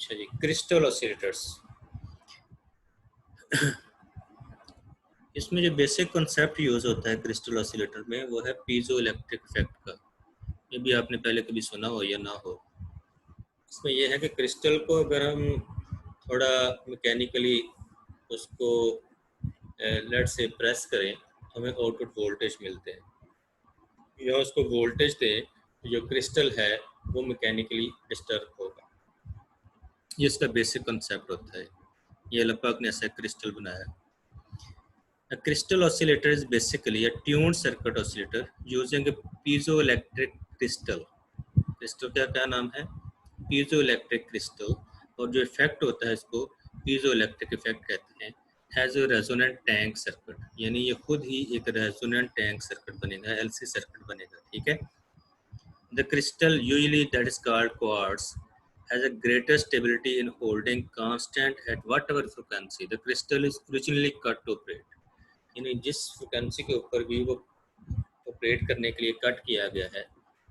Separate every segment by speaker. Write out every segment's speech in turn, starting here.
Speaker 1: अच्छा जी, crystal oscillators. इसमें जो बेसिक कॉन्सेप्ट यूज़ होता है क्रिस्टल ऑसिलेटर में वो है पीजो इलेक्ट्रिक इफेक्ट का। ये भी आपने पहले कभी सुना हो या ना हो। इसमें यह है कि क्रिस्टल को अगर हम थोड़ा मैकेनिकली उसको लेट से प्रेस करें तो हमें आउटपुट वोल्टेज मिलते हैं, या उसको वोल्टेज दें तो जो क्रिस्टल है वो मैकेनिकली डिस्टर्ब होगा। ये इसका बेसिक कॉन्सेप्ट होता है। ये लपक ने ऐसा क्रिस्टल बनाया। A crystal oscillator is basically a tuned circuit oscillator using a piezoelectric crystal. Crystal का क्या नाम है? Piezoelectric crystal. और जो इफेक्ट होता है इसको पीजोइलेक्ट्रिक इफेक्ट कहते हैं। Has a resonant tank circuit, यानी ये खुद ही एक रेजोनेंट टैंक सर्किट बनेगा, एलसी सर्किट बनेगा। ठीक है। The crystal usually that is called quartz has a greater stability in holding constant at whatever frequency the crystal is originally cut to operate. यानी जिस फ्रिक्वेंसी के ऊपर भी वो ऑपरेट करने के लिए कट किया गया है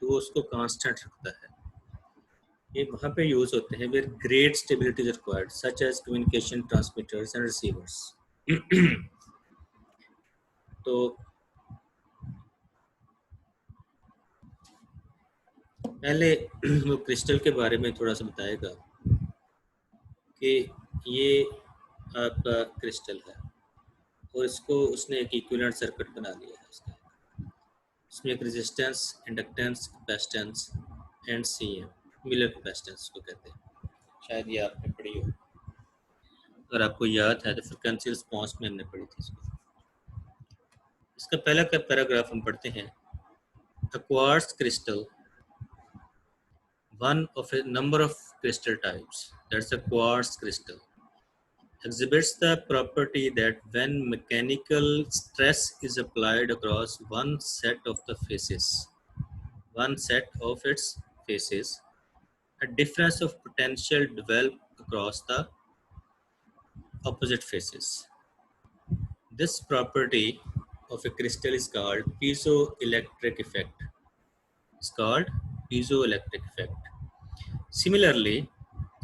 Speaker 1: तो वो उसको कांस्टेंट रखता है। ये वहाँ पे यूज़ होते हैं where great stability is required such as communication transmitters and receivers. तो पहले वो क्रिस्टल के बारे में थोड़ा सा बताएगा कि ये आपका क्रिस्टल है और इसको उसने एक इक्विवेलेंट सर्किट बना लिया है। इसमें एक resistance, inductance, capacitance and CM, Miller capacitance को कहते हैं। शायद ये आपने पढ़ी हो, अगर आपको याद है तो फ्रिक्वेंसी रिस्पांस में हमने पढ़ी थी इसको। इसका पहला पैराग्राफ हम पढ़ते हैं। A quartz crystal, one of a number of crystal types, that's a quartz crystal, exhibits the property that when mechanical stress is applied across one set of its faces, a difference of potential develops across the opposite faces. This property of a crystal is called piezoelectric effect. It's called piezoelectric effect. Similarly,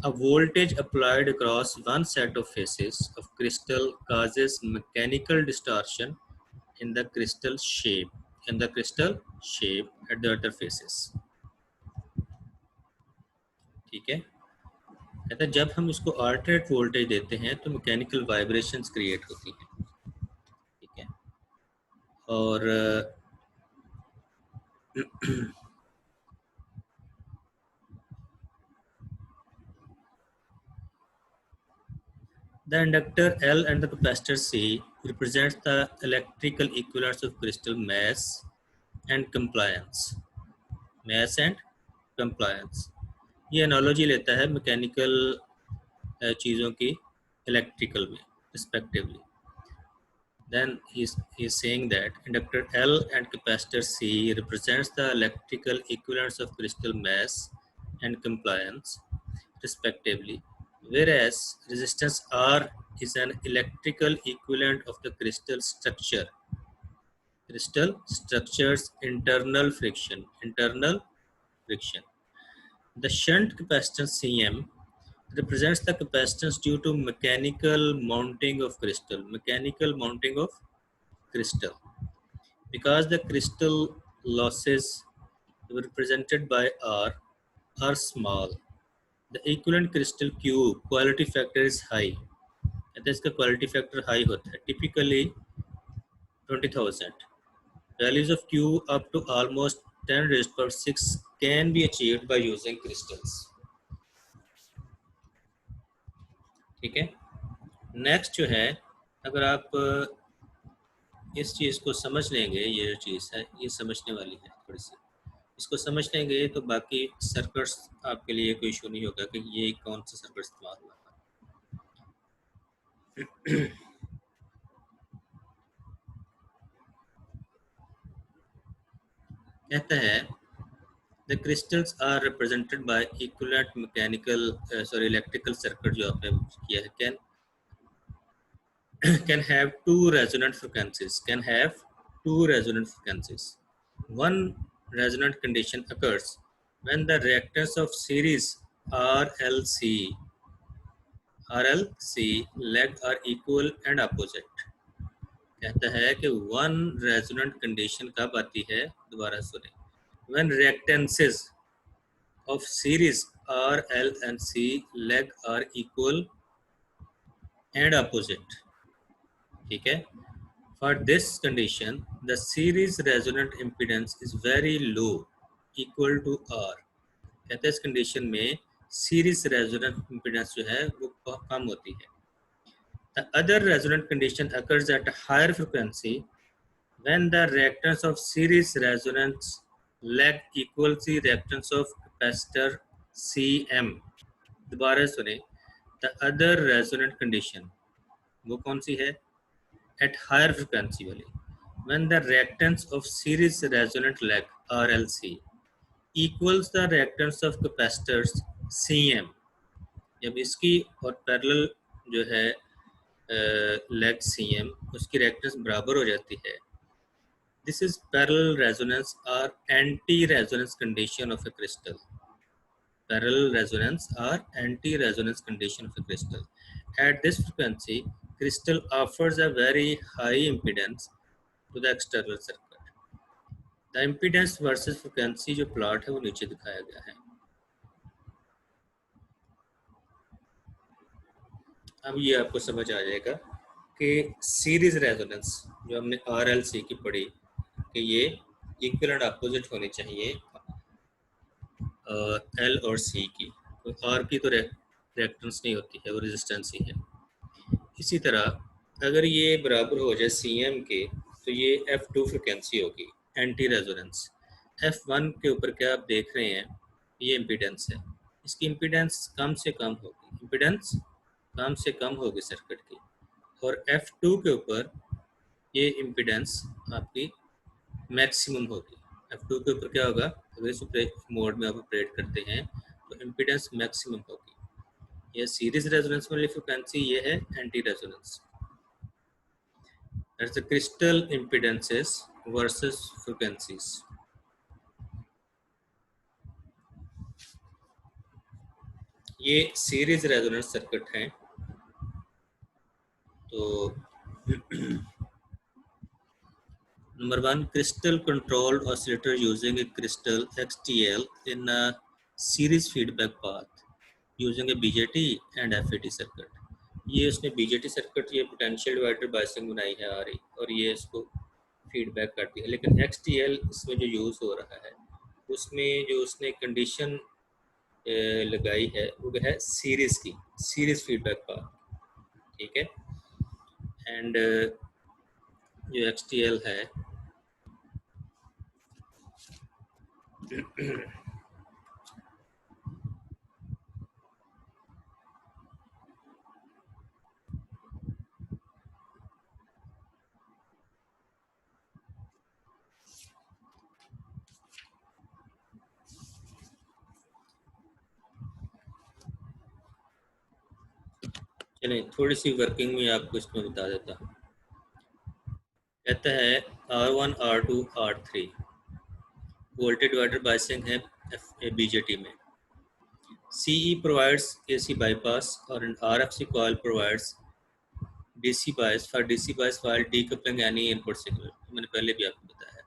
Speaker 1: a voltage applied across one set of faces of crystal causes mechanical distortion in the crystal shape at the other faces. ठीक है। कहता है जब हम इसको alternate voltage देते हैं तो मैकेनिकल वाइब्रेशंस क्रिएट होती हैं। ठीक है। और the inductor L and the capacitor C represents the electrical equivalents of crystal mass and compliance. Mass and compliance. ये एनालॉजी लेता है मैकेनिकल चीज़ों की इलेक्ट्रिकल में respectively. Then he's saying that inductor L and capacitor C represents the electrical equivalents of crystal mass and compliance respectively, whereas resistance R is an electrical equivalent of the crystal structure's internal friction. The shunt capacitance Cm represents the capacitance due to mechanical mounting of crystal. Because the crystal losses represented by R are small, the equivalent crystal Q quality factor is high. कहते हैं इसका quality factor high होता है, typically 20,000. Values of Q up to almost 10 raised to 6 can be achieved by using crystals. ठीक है। Next जो है, अगर आप इस चीज़ को समझ लेंगे, ये जो चीज़ है ये समझने वाली है थोड़ी सी, इसको समझ लेंगे तो बाकी सर्किट्स आपके लिए कोई इशू नहीं होगा कि ये कौन सा सर्किट इस्तेमाल हुआ। कहता है the crystals are represented by equivalent electrical circuit जो आपने किया है can have two resonant frequencies. One resonant condition occurs when the reactance of series RLC RLC leg are equal and opposite। कहता है कि वन रेजोनेंट कंडीशन कब आती है, दोबारा सुने, when reactances of series R, L and C leg are equal and opposite। ठीक है, for this condition the series resonant impedance is very low equal to R। कहते हैं इस कंडीशन में सीरीज रेजोनेंट इम्पीडेंस जो है वो कम होती है। The other resonant condition occurs at a higher frequency when the reactance of series resonance leg equals the reactance of capacitor Cm। दोबारा सुने, the other resonant condition वो कौन सी है, at higher frequency वाली, when the reactance of series resonant leg RLC equals the reactance of capacitors Cm। जब इसकी और parallel जो है लेग Cm उसकी रिएक्टेंस बराबर हो जाती है, दिस इज पैरेलल रेजोनेंस और anti resonance condition of a crystal. Parallel resonance और anti resonance condition of a crystal. At this frequency crystal offers a very high impedance to the external circuit. The impedance versus frequency जो plot है वो नीचे दिखाया गया है। अब ये आपको समझ आ जाएगा कि सीरीज रेजोनेंस जो हमने RLC की पढ़ी कि ये इक्वल एंड अपोजिट होनी चाहिए L और C की, तो R की तो रिएक्टेंस नहीं होती है, वो रेजिस्टेंस ही है। इसी तरह अगर ये बराबर हो जाए Cm के तो ये F2 फ्रिक्वेंसी होगी, एंटी रेजोनेंस। F1 के ऊपर क्या आप देख रहे हैं, ये इम्पीडेंस है, इसकी इम्पीडेंस कम से कम होगी, इम्पीडेंस कम से कम होगी सर्किट की। और F2 के ऊपर ये इम्पीडेंस आपकी मैक्सिमम होगी। F2 के ऊपर क्या होगा, अगर इस मोड में आप ऑपरेट करते हैं तो इम्पीडेंस मैक्सिमम होगी। ये सीरीज रेजोनेंस वाली फ्रिक्वेंसी, ये है anti resonance. That's the crystal impedances versus frequencies. ये सीरीज रेजोनेंस सर्किट है। तो Number 1, crystal controlled oscillator using a crystal XTL in a series feedback path using a BJT and FET circuit। ये उसने BJT circuit, ये potential divider biasing बनाई है आ रही, और ये इसको फीडबैक करती है। लेकिन XTL इसमें जो यूज़ हो रहा है उसमें जो उसने कंडीशन लगाई है वो है सीरीज की, सीरीज फीडबैक पाथ। ठीक है, एंड जो XTL है चलिए थोड़ी सी वर्किंग में आपको इसमें बता देता हूँ। कहता है R1, R2, R3 voltage divider biasing है BJT में। CE provides AC bypass और RFC coil provides DC bias for DC bias while decoupling any input signal। मैंने पहले भी आपको बताया।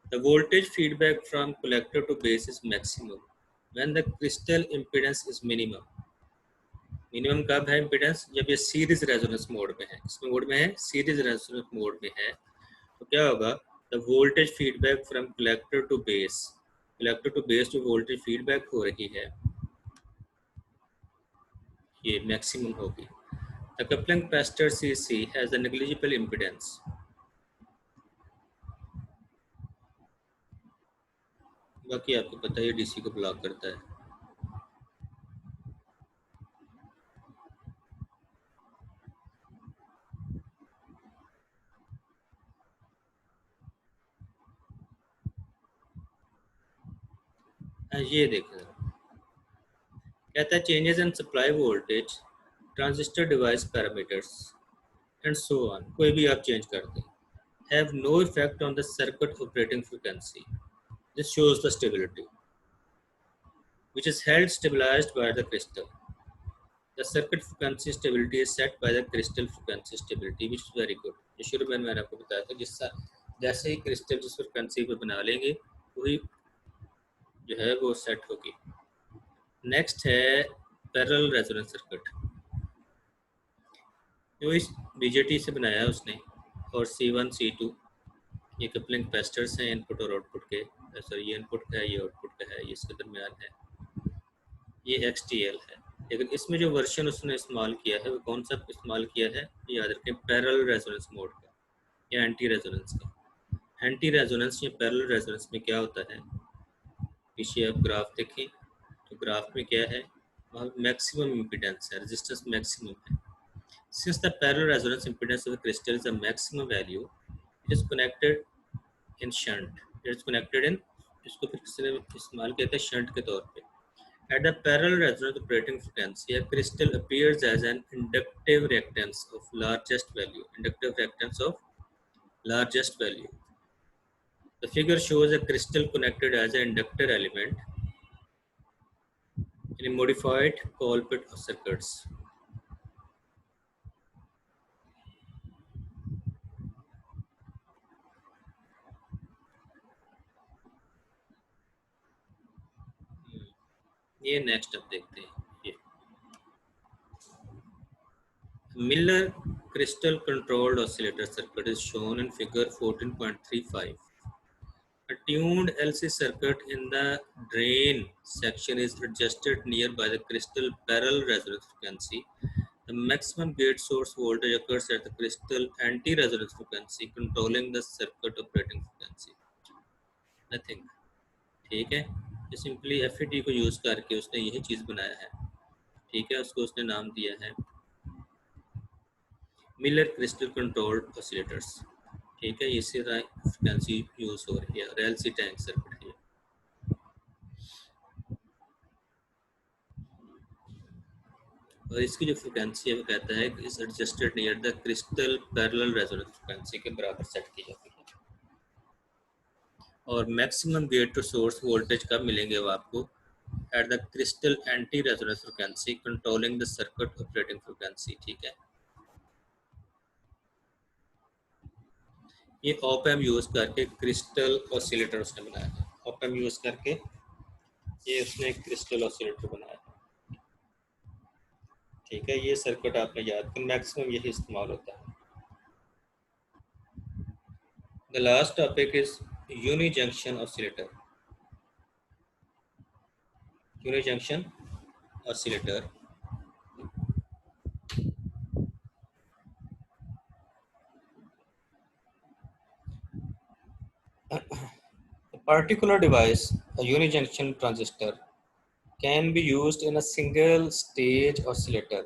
Speaker 1: The voltage feedback from collector to base is maximum when the crystal impedance is minimum। Minimum कब है impedance, जब ये सीरीज रेजोनेंस मोड में है। किस मोड में है, सीरीज रेजोनेंस मोड में है। तो क्या होगा, the voltage feedback from collector to base, collector to base जो वोल्टेज फीडबैक हो रही है ये मैक्सिमम होगी। The coupling capacitor CC has a negligible impedance. बाकी आपको पता है DC को ब्लॉक करता है। ये देखें, कहता है changes in supply voltage, transistor device parameters and so on, कोई भी आप चेंज कर दें, have no effect on the circuit operating frequency। This shows the stability which is held stabilized by the crystal। The circuit frequency stability is set by the crystal frequency stability which is very good. ये शुरू में मैंने आपको बताया था, जिससे जैसे ही crystal जिस फ्रिक्वेंसी पे बना लेंगे वही जो है वो सेट होगी। नेक्स्ट है पैरेलल रेजोनेंस सर्किट, जो इस बीजेटी से बनाया है उसने, और C1 C2 ये कपलिंग कैपेसिटर्स हैं इनपुट और आउटपुट के। सॉरी, ये इनपुट का है, ये आउटपुट का है, ये इसके दरमियान है, ये XTL है। लेकिन इसमें जो वर्जन उसने इस्तेमाल किया है वो कौन सा इस्तेमाल किया है, ये याद रखें, पैरेलल रेजोनेंस मोड का या एंटी रेजोनेंस का। एंटी रेजोनेंस या पैरेलल रेजोनेंस में क्या होता है, पीछे आप ग्राफ देखें तो ग्राफ में क्या है, वहाँ मैक्सिमम इम्पीडेंस है, रेजिस्टेंस मैक्सिमम है। Since the parallel resonance impedance of the crystal is the maximum value, it is connected in shunt, it is connected in, इसको फिर किसी ने इस्तेमाल किया था शंट के तौर पे। At the parallel resonance operating frequency, a crystal appears as an inductive reactance of largest value. Inductive reactance of largest value. The figure shows a crystal connected as an inductor element in a modified Colpit circuits. ये next अब देखते हैं। ये Miller crystal controlled oscillator circuit is shown in figure 14.35. A tuned LC circuit in the drain section is adjusted nearby the crystal parallel resonance frequency. The maximum gate source voltage occurs at the crystal anti-resonance frequency, controlling the circuit operating frequency. Nothing. ठीक है, ये simply FET को use करके उसने यही चीज़ बनाया है। ठीक है, उसको उसने नाम दिया है मिलर क्रिस्टल कंट्रोल्ड ऑसिलेटर्स। ठीक है, इसी फ्रिक्वेंसी यूज़ हो रही है और LC टैंक सर्किट है। और इसकी जो फ्रिक्वेंसी है वो कहता है कि इस adjusted near the crystal parallel resonance frequency के बराबर सेट की जाती है। और maximum gate to source voltage कब मिलेंगे वो आपको, at the crystal anti resonance frequency controlling the circuit operating frequency. ठीक है, ये ऑप एम्प यूज़ करके क्रिस्टल ऑसिलेटर उसने बनाया है। ऑप एम्प यूज़ करके ये उसने क्रिस्टल ऑसिलेटर बनाया है। ठीक है, ये सर्किट आपने याद कर, मैक्सिमम यही इस्तेमाल होता है। The last topic is unijunction oscillator. Unijunction oscillator a particular device, a unijunction transistor, can be used in a single stage oscillator.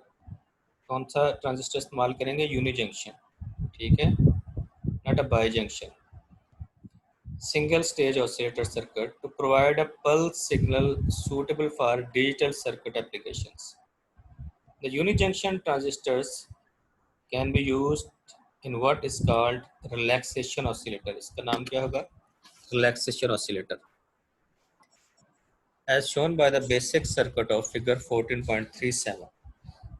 Speaker 1: कौन सा ट्रांजिस्टर इस्तेमाल करेंगे, यूनी जंक्शन। ठीक है, not a bi junction. Single stage oscillator circuit to provide a pulse signal suitable for digital circuit applications. The unijunction transistors can be used in what is called relaxation oscillator. इसका नाम क्या होगा, relaxation oscillator, as shown by the basic circuit of figure 14.37.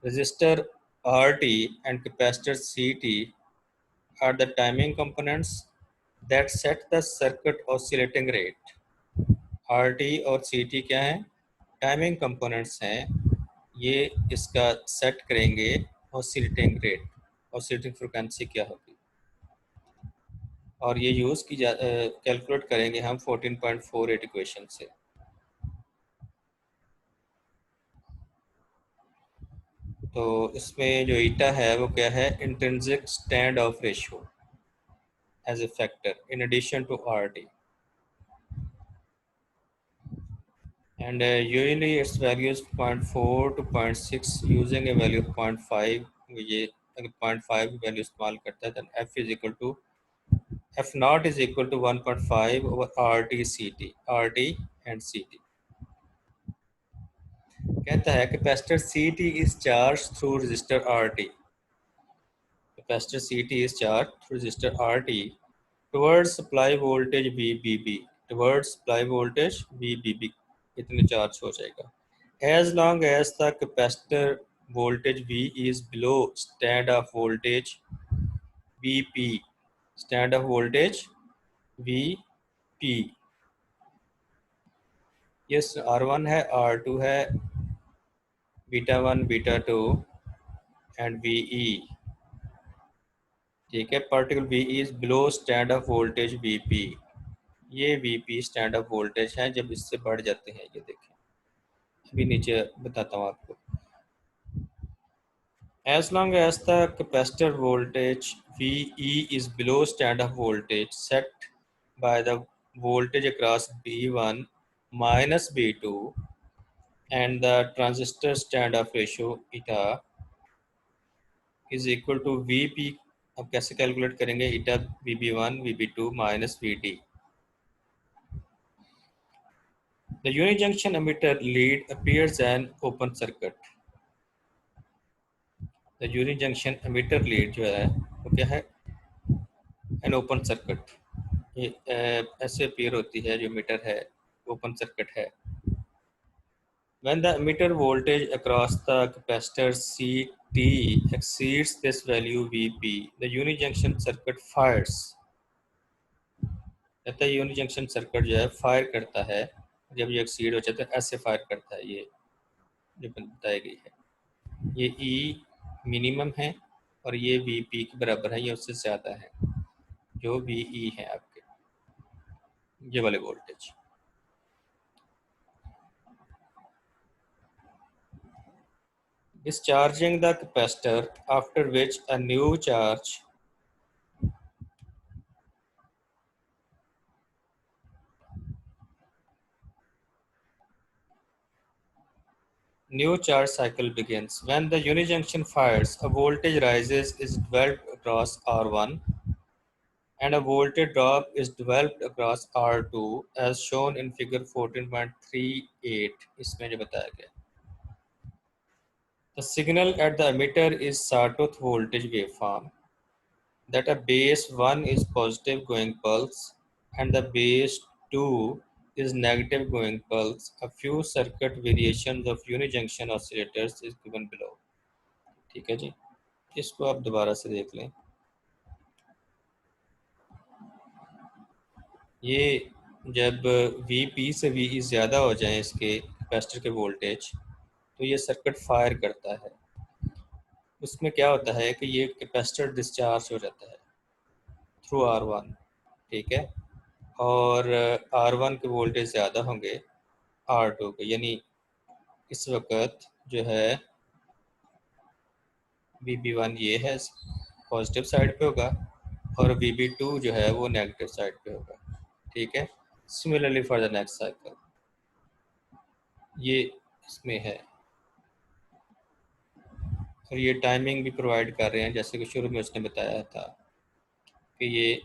Speaker 1: Resistor RT and capacitor CT are the timing components that set the circuit oscillating rate. RT और CT क्या हैं, timing components हैं, ये इसका सेट करेंगे ऑसिलेटिंग रेट, ऑसिलेटिंग फ्रिक्वेंसी क्या होगी, और ये यूज़ की कैलकुलेट करेंगे हम 14.48 इक्वेशन से। तो इसमें जो ईटा है वो क्या है, intrinsic stand off ratio as a factor in addition to RT, and usually its value is 0.4 to 0.6 using a value of 0.5. ये अगर 0.5 वैल्यू इस्तेमाल करता है then F is equal to F naught is equal to 1.5 over RT and CT। कहता है capacitor CT is charged through resistor RT, capacitor CT is charged through resistor RT towards supply voltage VBB, towards supply voltage VBB इतने charge हो जाएगा। As long as the capacitor voltage V is below stand off voltage VP, stand off voltage VP. Yes R1 है, R2 है, beta 1 beta 2 and VE, ठीक है। Particle VE is below stand of voltage VP। ये VP stand of voltage है, जब इससे बढ़ जाते हैं, ये देखें, अभी नीचे बताता हूँ आपको। As long as the capacitor voltage VE is below standoff voltage set by the voltage across B1 minus B2 and the transistor standoff ratio eta is equal to VP। अब कैसे कैलकुलेट करेंगे? eta VB1 VB2 minus VD। The unijunction emitter lead appears an open circuit। The unijunction emitter lead जो है वो क्या है? An open circuit। ये ऐसे अपीयर होती है, जो मीटर है ओपन सर्किट है। When the emitter voltage across the capacitor CT exceeds this value VP, the unijunction circuit fires। कहता है यूनिजंक्शन सर्किट जो है फायर करता है, जब ये एक्सीड हो जाता है ऐसे फायर करता है, ये जो बताई गई है। ये E मिनिमम है और ये VP के बराबर है, ये उससे ज़्यादा है, जो VE है आपके, ये वाले voltage. Discharging the capacitor, after which a new charge cycle begins. When the unijunction fires, a voltage rises is developed across R1 and a voltage drop is developed across R2 as shown in figure 14.38। इसमें जो बताया गया। The signal at the emitter is sawtooth voltage waveform that a base 1 is positive going pulse and the base 2 is negative going pulse. A few circuit variations of unijunction oscillators is given below। ठीक है जी, इसको आप दोबारा से देख लें। ये जब VP से VE ज़्यादा हो जाए इसके कैपेसिटर के वोल्टेज, तो ये सर्किट फायर करता है। उसमें क्या होता है कि ये कैपेसिटर डिस्चार्ज हो जाता है थ्रू R1, ठीक है, और R1 के वोल्टेज ज़्यादा होंगे R2 के, यानी इस वक्त जो है VB1 ये है पॉजिटिव साइड पे होगा और VB2 जो है वो नेगेटिव साइड पे होगा, ठीक है। Similarly for the next cycle, ये इसमें है, और ये टाइमिंग भी प्रोवाइड कर रहे हैं, जैसे कि शुरू में उसने बताया था कि ये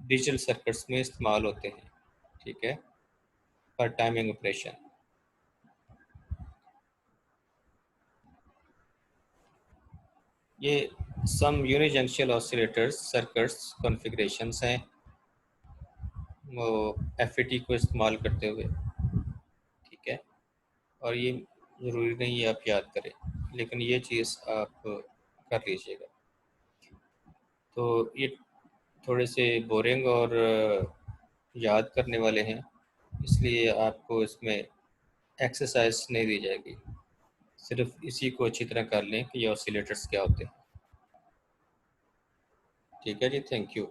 Speaker 1: डिजिटल सर्किट्स में इस्तेमाल होते हैं, ठीक है, फॉर टाइमिंग ऑपरेशन। ये सम यूनिजंक्शन ऑसिलेटर्स सर्किट्स कॉन्फ़िगरेशंस हैं, वो FET को इस्तेमाल करते हुए, ठीक है। और ये ज़रूरी नहीं है आप याद करें, लेकिन ये चीज़ आप कर लीजिएगा। तो ये थोड़े से बोरिंग और याद करने वाले हैं, इसलिए आपको इसमें एक्सरसाइज नहीं दी जाएगी, सिर्फ इसी को अच्छी तरह कर लें कि ये ऑसिलेटर्स क्या होते हैं। ठीक है जी, थैंक यू।